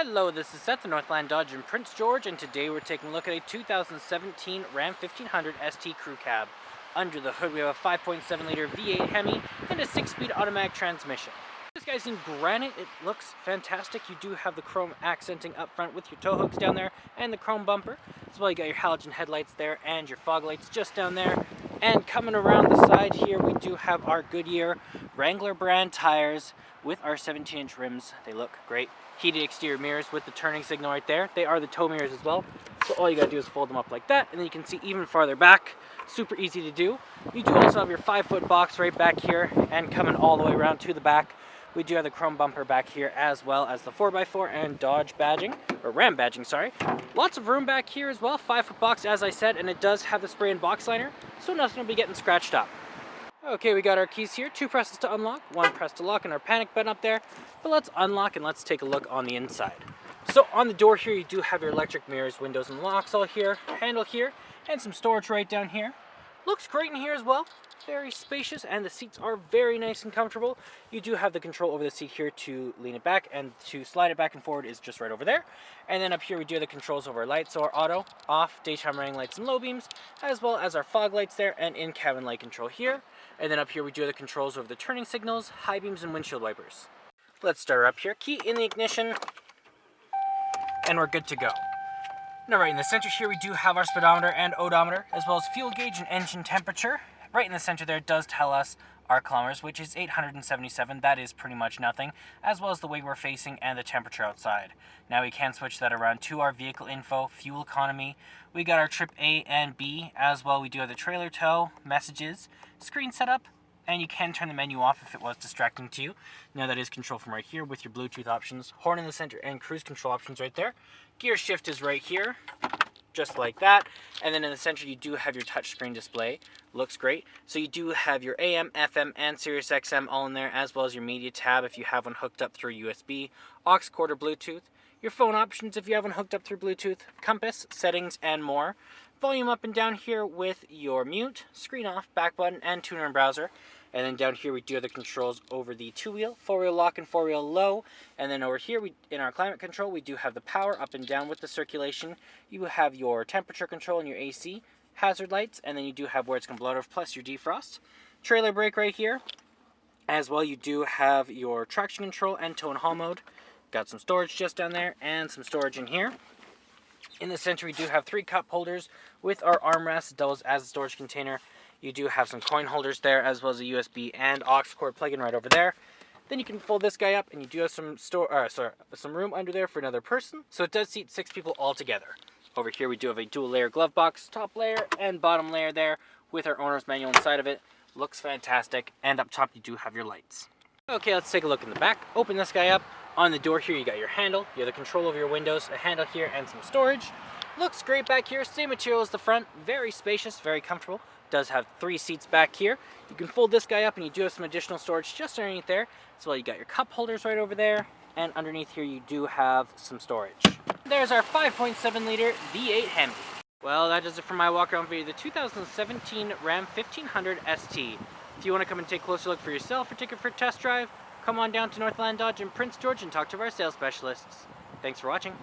Hello, this is Seth, the Northland Dodge in Prince George, and today we're taking a look at a 2017 Ram 1500 ST Crew Cab. Under the hood we have a 5.7 liter V8 Hemi and a 6-speed automatic transmission. This guy's in granite. It looks fantastic. You do have the chrome accenting up front with your tow hooks down there and the chrome bumper. As well, you got your halogen headlights there and your fog lights just down there. And coming around the side here, we do have our Goodyear Wrangler brand tires with our 17-inch rims. They look great. Heated exterior mirrors with the turning signal right there. They are the tow mirrors as well. So all you gotta do is fold them up like that, and then you can see even farther back. Super easy to do. You do also have your 5-foot box right back here, and coming all the way around to the back, we do have the chrome bumper back here, as well as the 4x4 and Dodge badging, or Ram badging, sorry. Lots of room back here as well. 5-foot box, as I said, and it does have the spray and box liner, so nothing will be getting scratched up. Okay, we got our keys here, 2 presses to unlock, 1 press to lock, and our panic button up there. But let's unlock and let's take a look on the inside. So on the door here, you do have your electric mirrors, windows, and locks all here, handle here, and some storage right down here. Looks great in here as well. Very spacious, and the seats are very nice and comfortable. You do have the control over the seat here to lean it back, and to slide it back and forward is just right over there. And then up here we do have the controls over our lights, so our auto, off, daytime running lights and low beams, as well as our fog lights there, and in-cabin light control here. And then up here we do have the controls over the turning signals, high beams, and windshield wipers. Let's start her up here. Key in the ignition, and we're good to go. Now right in the center here we do have our speedometer and odometer, as well as fuel gauge and engine temperature. Right in the center there does tell us our kilometers, which is 877. That is pretty much nothing, as well as the way we're facing and the temperature outside. Now we can switch that around to our vehicle info, fuel economy. We got our trip A and B, as well we do have the trailer tow, messages, screen setup, and you can turn the menu off if it was distracting to you. Now that is control from right here with your Bluetooth options, horn in the center, and cruise control options right there. Gear shift is right here, just like that. And then in the center you do have your touchscreen display. Looks great. So you do have your AM, FM, and Sirius XM all in there, as well as your media tab if you have one hooked up through USB, aux cord or Bluetooth, your phone options if you have one hooked up through Bluetooth, compass, settings, and more. Volume up and down here with your mute, screen off, back button, and tuner and browser. And then down here we do have the controls over the 2-wheel, 4-wheel lock, and 4-wheel low. And then over here, in our climate control, we do have the power up and down with the circulation. You have your temperature control and your AC, hazard lights, and then you do have where it's going to blow out of, plus your defrost. Trailer brake right here. As well, you do have your traction control and tow and haul mode. Got some storage just down there, and some storage in here. In the center, we do have 3 cup holders with our armrest, doubles as a storage container. You do have some coin holders there, as well as a USB and aux cord plug-in right over there. Then you can fold this guy up, and you do have some room under there for another person. So it does seat 6 people all together. Over here, we do have a dual layer glove box, top layer and bottom layer there, with our owner's manual inside of it. Looks fantastic, and up top you do have your lights. Okay, let's take a look in the back. Open this guy up. On the door here, you got your handle, you have the control over your windows, a handle here, and some storage. Looks great back here. Same material as the front. Very spacious, very comfortable. Does have 3 seats back here. You can fold this guy up, and you do have some additional storage just underneath there. As well, you got your cup holders right over there, and underneath here you do have some storage. There's our 5.7 liter V8 Hemi. Well, that does it for my walk around video, the 2017 Ram 1500 ST. If you want to come and take a closer look for yourself or take it for a test drive, come on down to Northland Dodge in Prince George and talk to our sales specialists. Thanks for watching.